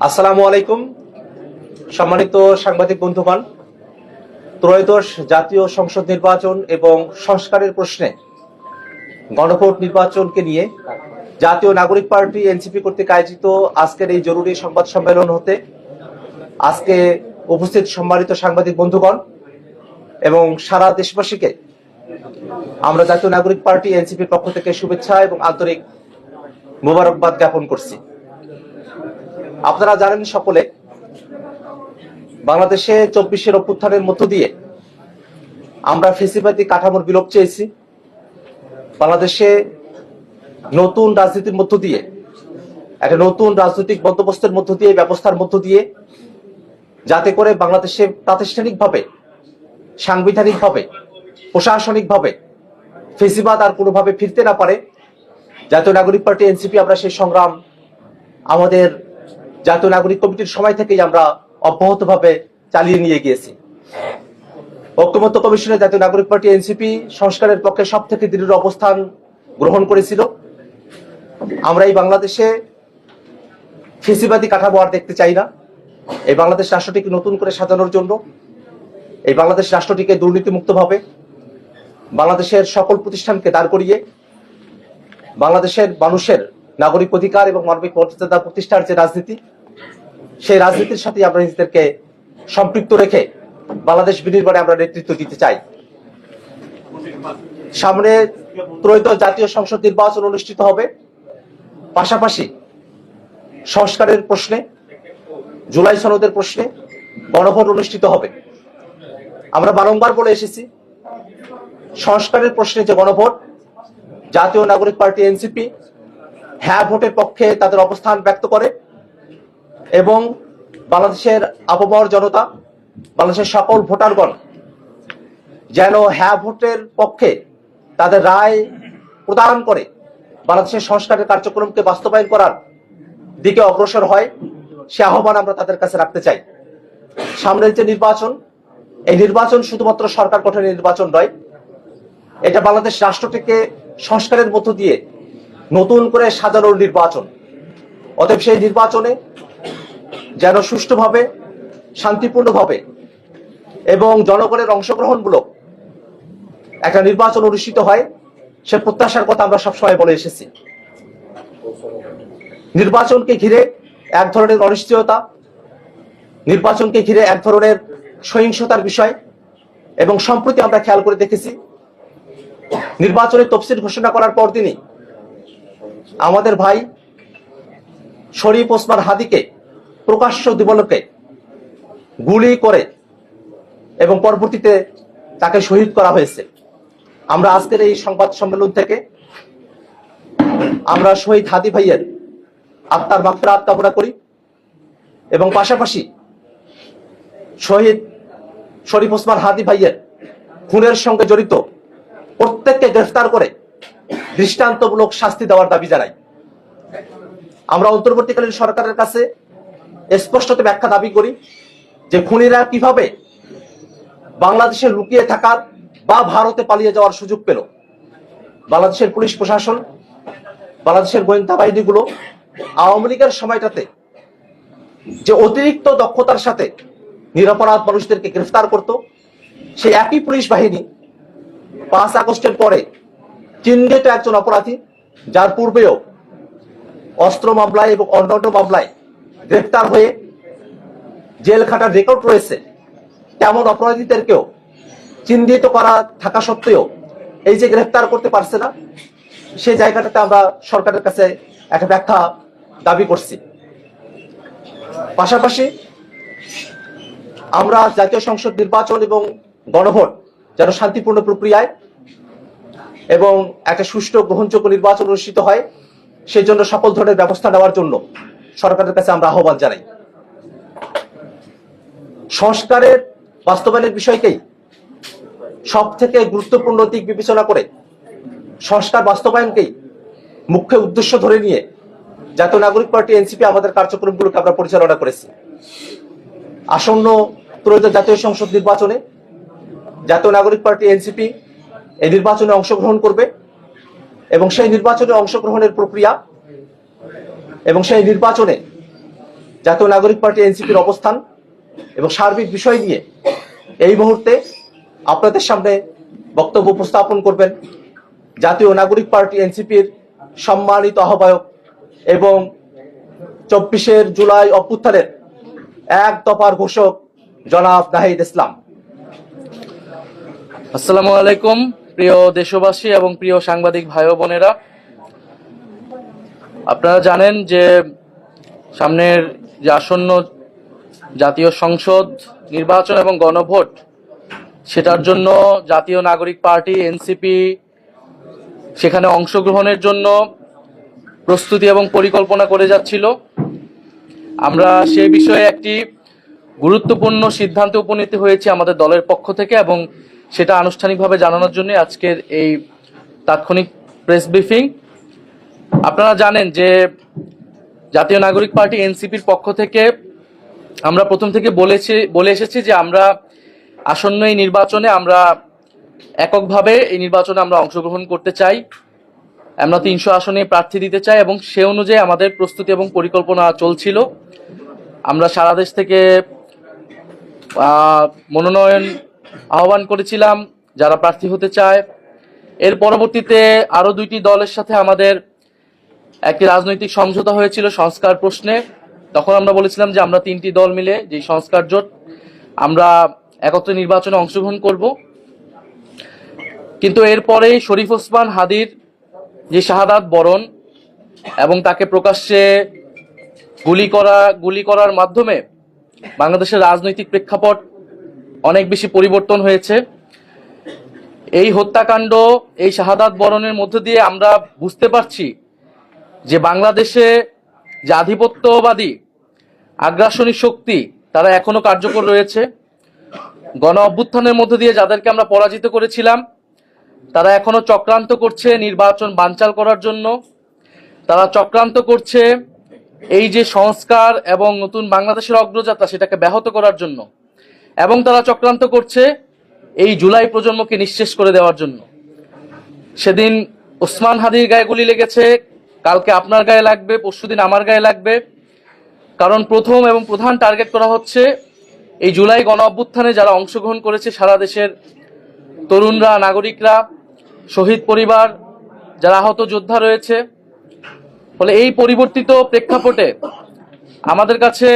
আসসালামু আলাইকুম। সম্মানিত সাংবাদিক বন্ধুগণ, ত্রয়োদশ জাতীয় সংসদ নির্বাচন এবং সংস্কারের প্রশ্নে গণভোট নির্বাচনকে নিয়ে জাতীয় নাগরিক পার্টি এনসিপি কর্তৃক আয়োজিত আজকের এই জরুরি সংবাদ সম্মেলন হতে আজকে উপস্থিত সম্মানিত সাংবাদিক বন্ধুগণ এবং সারা দেশবাসীকে আমরা জাতীয় নাগরিক পার্টি এনসিপির পক্ষ থেকে শুভেচ্ছা এবং আন্তরিক মোবারকবাদ জ্ঞাপন করছি। আপনারা জানেন সকলে, বাংলাদেশে 24-এর অভ্যুত্থানের মধ্য দিয়ে আমরা ফ্যাসিবাদী কাঠামোর বিলোপ চেয়েছি। বাংলাদেশে নতুন রাজনীতির মধ্য দিয়ে, একটা নতুন রাজনৈতিক বন্দোবস্তের মধ্য দিয়ে, ব্যবস্থার মধ্য দিয়ে, যাতে করে বাংলাদেশে প্রাতিষ্ঠানিকভাবে, সাংবিধানিকভাবে, প্রশাসনিকভাবে ফ্যাসিবাদ আর কোনোভাবে ফিরতে না পারে, জাতীয় নাগরিক পার্টি এনসিপি আমরা সেই সংগ্রাম আমাদের জাতীয় নাগরিক কমিটির সময় থেকেই আমরা অব্যাহতভাবে চালিয়ে নিয়ে গিয়েছি। ঐক্যমত্য কমিশনে জাতীয় নাগরিক পার্টি এনসিপি সংস্কারের পক্ষে সব থেকে দৃঢ় অবস্থান গ্রহণ করেছিল। আমরা এই বাংলাদেশে ফ্যাসিবাদী কাঠামো আর দেখতে চাই না। এই বাংলাদেশ রাষ্ট্রটিকে নতুন করে সাজানোর জন্য, এই বাংলাদেশ রাষ্ট্রটিকে দুর্নীতিমুক্তভাবে, বাংলাদেশের সকল প্রতিষ্ঠানকে দাঁড় করিয়ে বাংলাদেশের মানুষের নাগরিক অধিকার এবং মানবিক মর্যাদা প্রতিষ্ঠার যে রাজনীতি, সেই রাজনীতির সাথে আমরা নিজেদেরকে সম্পৃক্ত রেখে বাংলাদেশ বিনির্মাণে আমরা নেতৃত্ব দিতে চাই। সামনে ত্রয়োদশ জাতীয় সংসদ নির্বাচন অনুষ্ঠিত হবে। পাশাপাশি সংস্কারের প্রশ্নে, জুলাই সনদের প্রশ্নে গণভোট অনুষ্ঠিত হবে। আমরা বারংবার বলে এসেছি, সংস্কারের প্রশ্নে যে গণভোট, জাতীয় নাগরিক পার্টি এনসিপি হ্যাঁ ভোটের পক্ষে তাদের অবস্থান ব্যক্ত করে এবং বাংলাদেশের আপামর জনতা, বাংলাদেশের সকল ভোটারগণ যেন হ্যাঁ ভোটের পক্ষে তাদের রায় প্রদান করে বাংলাদেশের সংস্কারের কার্যক্রমকে বাস্তবায়ন করার দিকে অগ্রসর হয়, সে আহ্বান আমরা তাদের কাছে রাখতে চাই। সামনের যে নির্বাচন, এই নির্বাচন শুধুমাত্র সরকার গঠনের নির্বাচন নয়, এটা বাংলাদেশ রাষ্ট্রটিকে সংস্কারের মধ্য দিয়ে নতুন করে সাজানোর নির্বাচন। অতএব সেই নির্বাচনে যেন সুষ্ঠুভাবে, শান্তিপূর্ণভাবে এবং জনগণের অংশগ্রহণমূলক একটা নির্বাচন অনুষ্ঠিত হয়, সে প্রত্যাশার কথা আমরা সবসময় বলে এসেছি। নির্বাচনকে ঘিরে এক ধরনের অনিশ্চয়তা, নির্বাচনকে ঘিরে এক ধরনের সহিংসতার বিষয়, এবং সম্প্রতি আমরা খেয়াল করে দেখেছি নির্বাচনের তফসিল ঘোষণা করার পরদিনই আমাদের ভাই শরীফ ওসমান হাদিকে প্রকাশ্য দিবলোকে গুলি করে এবং পরবর্তীতে তাকে শহীদ করা হয়েছে। আমরা আজকের এই সংবাদ সম্মেলন থেকে আমরা শহীদ হাদি ভাইয়ের আত্মার মাগফিরাত কামনা করি এবং পাশাপাশি শহীদ শরীফ ওসমান হাদি ভাইয়ের খুনের সঙ্গে জড়িত প্রত্যেককে গ্রেফতার করে দৃষ্টান্তমূলক শাস্তি দেওয়ার দাবি জানাই। আমরা অন্তর্বর্তীকালীন সরকারের কাছে স্পষ্টত ব্যাখ্যা দাবি করি যে খুনিরা কিভাবে বাংলাদেশে লুকিয়ে থাকার বা ভারতে পালিয়ে যাওয়ার সুযোগ পেল। বাংলাদেশের পুলিশ প্রশাসন, বাংলাদেশের গোয়েন্দা বাহিনীগুলো আওয়ামী লীগের সময়টাতে যে অতিরিক্ত দক্ষতার সাথে নিরপরাধ মানুষদেরকে গ্রেফতার করত, সেই একই পুলিশ বাহিনী 5 আগস্টের পরে চিহ্নিত একজন অপরাধী, যার পূর্বেও অস্ত্র মামলায় এবং অন্যান্য মামলায় গ্রেফতার হয়ে জেল খাটার রেকর্ড রয়েছে, তেমন অপরাধীদেরকেও চিহ্নিত করা থাকা সত্ত্বেও এই যে গ্রেফতার করতে পারছে না, সেই জায়গাটাতে আমরা সরকারের কাছে একটা ব্যাখ্যা দাবি করছি। পাশাপাশি আমরা জাতীয় সংসদ নির্বাচন এবং গণভোট যেন শান্তিপূর্ণ প্রক্রিয়ায় এবং একটা সুষ্ঠু গ্রহণযোগ্য নির্বাচন অনুষ্ঠিত হয়, সেই জন্য সকল ধরনের ব্যবস্থা নেওয়ার জন্য সরকারের কাছে আমরা আহ্বান জানাই। সংস্কারের বাস্তবায়নের বিষয়কেই সব থেকে গুরুত্বপূর্ণ দিক বিবেচনা করে সংস্কার বাস্তবায়নকেই মুখ্য উদ্দেশ্য ধরে নিয়ে জাতীয় নাগরিক পার্টি এনসিপি আমাদের কার্যক্রমগুলোকে আমরা পরিচালনা করেছি। আসন্ন ত্রয়োদশ জাতীয় সংসদ নির্বাচনে জাতীয় নাগরিক পার্টি এনসিপি এই নির্বাচনে অংশগ্রহণ করবে এবং সেই নির্বাচনে অংশগ্রহণের প্রক্রিয়া এবং সেই নির্বাচনে জাতীয় নাগরিক পার্টি এনসিপির অবস্থান এবং সার্বিক বিষয় নিয়ে এই মুহূর্তে আপনাদের সামনে বক্তব্য উপস্থাপন করবেন জাতীয় নাগরিক পার্টি এনসিপির সম্মানিত আহ্বায়ক এবং 24 জুলাই অভ্যুত্থানের এক দফার ঘোষক জনাব নাহিদ ইসলাম। আসসালামু আলাইকুম প্রিয় দেশবাসী এবং প্রিয় সাংবাদিক ভাই ও বোনেরা, আপনারা জানেন যে সামনের যে আসন্ন জাতীয় সংসদ নির্বাচন এবং গণভোট, সেটার জন্য জাতীয় নাগরিক পার্টি এনসিপি সেখানে অংশগ্রহণের জন্য প্রস্তুতি এবং পরিকল্পনা করে যাচ্ছিল। আমরা সেই বিষয়ে একটি গুরুত্বপূর্ণ সিদ্ধান্তে উপনীত হয়েছি আমাদের দলের পক্ষ থেকে, এবং সেটা আনুষ্ঠানিকভাবে জানানোর জন্য আজকের এই তাৎক্ষণিক প্রেস ব্রিফিং। আপনারা জানেন যে জাতীয় নাগরিক পার্টি এনসিপির পক্ষ থেকে আমরা প্রথম থেকে বলে এসেছি যে আমরা আসন্ন এই নির্বাচনে আমরা এককভাবে এই নির্বাচনে আমরা অংশগ্রহণ করতে চাই। আমরা 300 আসনে প্রার্থী দিতে চাই এবং সে অনুযায়ী আমাদের প্রস্তুতি এবং পরিকল্পনা চলছিল। আমরা সারা দেশ থেকে মনোনয়ন আহ্বান করেছিলাম যারা প্রার্থী হতে চায়। এর পরবর্তীতে আরো 2টি দলের সাথে আমাদের একটি রাজনৈতিক সমঝোতা হয়েছিল সংস্কার প্রশ্নে। তখন আমরা বলেছিলাম যে আমরা 3টি দল মিলে যে সংস্কার জোট, আমরা একত্রে নির্বাচনে অংশগ্রহণ করব। কিন্তু এরপরে শরীফ ওসমান হাদির যে শাহাদাত বরণ এবং তাকে প্রকাশ্যে গুলি করার মাধ্যমে বাংলাদেশের রাজনৈতিক প্রেক্ষাপট অনেক বেশি পরিবর্তন হয়েছে। এই হত্যাকাণ্ড, এই শাহাদাত বরণের মধ্য দিয়ে আমরা বুঝতে পারছি যে বাংলাদেশে যে আধিপত্যবাদী আগ্রাসনী শক্তি তারা এখনো কার্যকর রয়েছে। গণ অভ্যুত্থানের মধ্য দিয়ে যাদেরকে আমরা পরাজিত করেছিলাম তারা এখনো চক্রান্ত করছে নির্বাচন বানচাল করার জন্য। তারা চক্রান্ত করছে এই যে সংস্কার এবং নতুন বাংলাদেশের অগ্রযাত্রা সেটাকে ব্যাহত করার জন্য, এবং তারা চক্রান্ত করছে এই জুলাই প্রজন্মকে নিঃশেষ করে দেওয়ার জন্য। সেদিন ওসমান হাদির গায়ে গুলি লেগেছে, কালকে আপনার গায়ে লাগবে, পরশুদিন আমার গায়ে লাগবে। কারণ প্রথম এবং প্রধান টার্গেট করা হচ্ছে এই জুলাই গণ অভ্যুত্থানে যারা অংশগ্রহণ করেছে সারা দেশের তরুণরা, নাগরিকরা, শহীদ পরিবার, যারা আহত যোদ্ধা রয়েছে। ফলে এই পরিবর্তিত প্রেক্ষাপটে আমাদের কাছে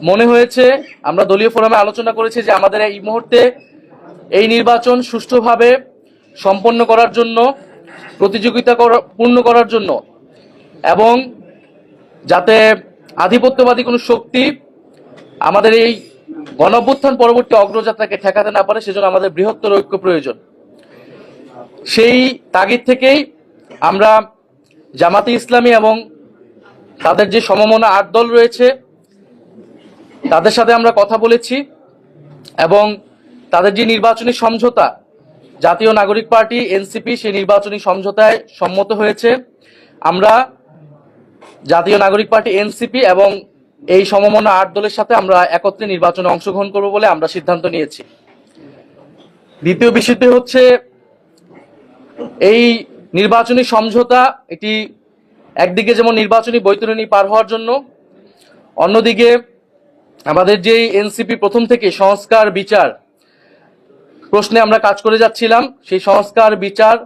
মনে হয়েছে, আমরা দলীয় ফোরামে আলোচনা করেছি যে আমাদের এই মুহূর্তে এই নির্বাচন সুষ্ঠুভাবে সম্পন্ন করার জন্য, প্রতিযোগিতা পূর্ণ করার জন্য, এবং যাতে আধিপত্যবাদী কোনো শক্তি আমাদের এই গণঅভ্যুত্থান পরবর্তী অগ্রযাত্রাকে ঠেকাতে না পারে, সেজন্য আমাদের বৃহত্তর ঐক্য প্রয়োজন। সেই তাগিদ থেকেই আমরা জামাতে ইসলামী এবং তাদের যে সমমনা 8 দল রয়েছে তাদের সাথে আমরা কথা বলেছি, এবং তাদের যে নির্বাচনী সমঝোতা জাতীয় নাগরিক পার্টি এনসিপি, সেই নির্বাচনী সমঝোতায় সম্মত হয়েছে। আমরা জাতীয় নাগরিক পার্টি এনসিপি এবং এই সমমনা 8 দলের সাথে আমরা একত্রে নির্বাচনে অংশগ্রহণ করব বলে আমরা সিদ্ধান্ত নিয়েছি। দ্বিতীয় বিষয়টি হচ্ছে এই নির্বাচনী সমঝোতা, এটি একদিকে যেমন নির্বাচনী বৈতরণী পার হওয়ার জন্য, অন্যদিকে আমাদের যে এনসিপি প্রথম থেকে সংস্কার বিচার প্রশ্নে আমরা কাজ করে যাচ্ছিলাম, সেই সংস্কার বিচার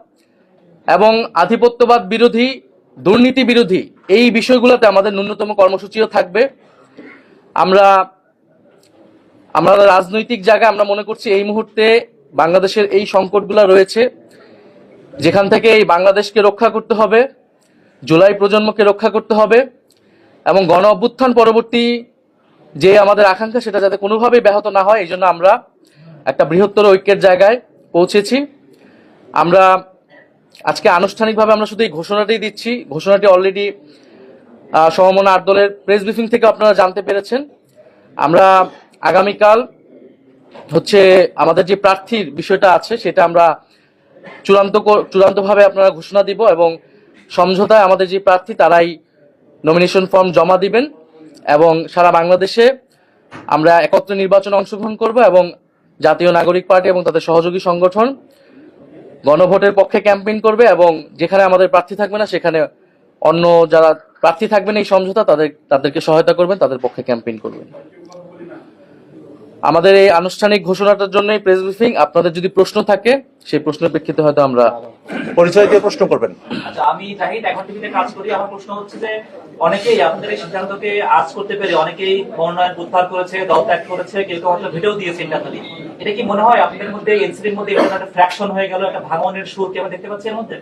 এবং আধিপত্যবাদ বিরোধী, দুর্নীতি বিরোধী এই বিষয়গুলোতে আমাদের ন্যূনতম কর্মসূচিও থাকবে। আমরা রাজনৈতিক জায়গায় আমরা মনে করছি এই মুহূর্তে বাংলাদেশের এই সংকটগুলো রয়েছে, যেখান থেকে এই বাংলাদেশকে রক্ষা করতে হবে, জুলাই প্রজন্মকে রক্ষা করতে হবে, এবং গণ অভ্যুত্থান পরবর্তী যে আমাদের আকাঙ্ক্ষা সেটা যাতে কোনোভাবেই ব্যাহত না হয়, এই জন্য আমরা একটা বৃহত্তর ঐক্যের জায়গায় পৌঁছেছি। আমরা আজকে আনুষ্ঠানিকভাবে আমরা শুধু এই ঘোষণাটি দিচ্ছি। ঘোষণাটি অলরেডি সমমনা 8 দলের প্রেস ব্রিফিং থেকে আপনারা জানতে পেরেছেন। আমরা আগামীকাল হচ্ছে আমাদের যে প্রার্থীর বিষয়টা আছে সেটা আমরা চূড়ান্তভাবে আপনারা ঘোষণা দিব, এবং সমঝোতায় আমাদের যে প্রার্থী তারাই নমিনেশন ফর্ম জমা দিবেন, এবং সারা বাংলাদেশে আমরা একত্রে নির্বাচনে অংশগ্রহণ করব, এবং জাতীয় নাগরিক পার্টি এবং তাদের সহযোগী সংগঠন গণভোটের পক্ষে ক্যাম্পেইন করবে, এবং যেখানে আমাদের প্রার্থী থাকবে না সেখানে অন্য যারা প্রার্থী থাকবেন এই সমঝোতা তাদেরকে সহায়তা করবেন, তাদের পক্ষে ক্যাম্পেইন করবেন। আমাদের এই আনুষ্ঠানিক ঘোষণাটার জন্য প্রেস ব্রিফিং। আপনাদের যদি প্রশ্ন থাকে সেই প্রশ্নের প্রেক্ষিতে হয়তো আমরা পরিচয় দিয়ে প্রশ্ন করবেন। আচ্ছা, আমি জাহিদ এখন টিভিতে কাজ করি। আমার প্রশ্ন হচ্ছে যে অনেকেই আপনাদের এই সিদ্ধান্তকে আজ করতে পেরে অনেকেই মনোনয়ন প্রত্যাহার করেছে, দল ত্যাগ করেছে, কেউ কেউ হয়তো ভিডিও দিয়েছে ইন্টারনালি। এটা কি মনে হয় আপনাদের মধ্যে এনসিপির মধ্যে একটা ফ্র্যাকশন হয়ে গেল, একটা ভাঙনের সুর কি আমরা দেখতে পাচ্ছি এর মধ্যে?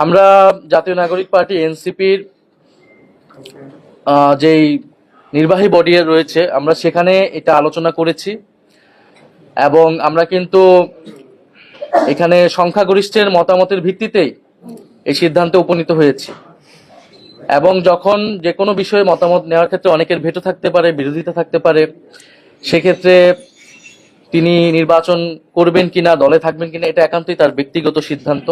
আমরা জাতীয় নাগরিক পার্টি এনসিপির যেই নির্বাহী বডি রয়েছে আমরা সেখানে এটা আলোচনা করেছি এবং আমরা কিন্তু এখানে সংখ্যাগরিষ্ঠের মতামতের ভিত্তিতেই এই সিদ্ধান্তে উপনীত হয়েছি। এবং যখন যে কোনো বিষয়ে মতামত নেওয়ার ক্ষেত্রে অনেকের ভেটো থাকতে পারে, বিরোধিতা থাকতে পারে, সেক্ষেত্রে তিনি নির্বাচন করবেন কিনা, দলে থাকবেন কিনা, এটা একান্তই তার ব্যক্তিগত সিদ্ধান্ত।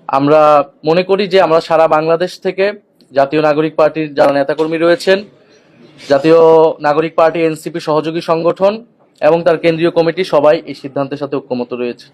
আমরা মনে করি যে আমরা সারা বাংলাদেশ থেকে জাতীয় নাগরিক পার্টির যারা নেতাকর্মী রয়েছেন, জাতীয় নাগরিক পার্টি এনসিপি সহযোগী সংগঠন এবং তার কেন্দ্রীয় কমিটি সবাই এই সিদ্ধান্তের সাথে ঐক্যমত রয়েছে।